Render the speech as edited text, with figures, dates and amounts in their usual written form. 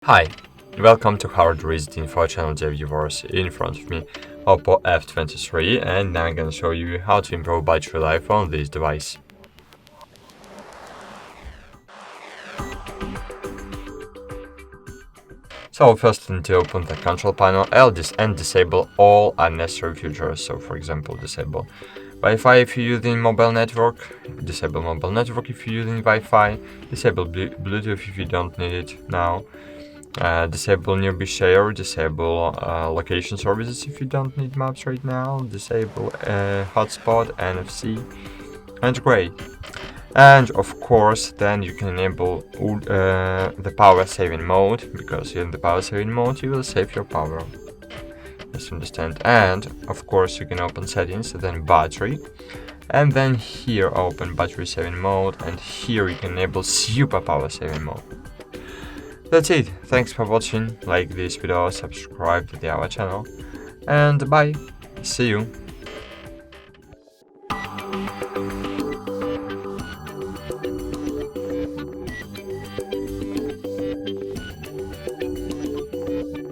Hi, welcome to HardReset.Info channel, dear viewers. In front of me, OPPO F23, and now I'm gonna show you how to improve battery life on this device. So first, I need to open the control panel and disable all unnecessary features. So for example, disable Wi-Fi if you're using mobile network, disable mobile network if you're using Wi-Fi, disable Bluetooth if you don't need it now. Disable nearby share, disable location services if you don't need maps right now, disable hotspot, NFC, and great. And of course, then you can enable the power saving mode, because in the power saving mode you will save your power. Just understand. And of course, you can open settings, then battery, and then here open battery saving mode, and here you can enable super power saving mode. That's it. Thanks for watching. Like this video, subscribe to our channel, and bye. See you.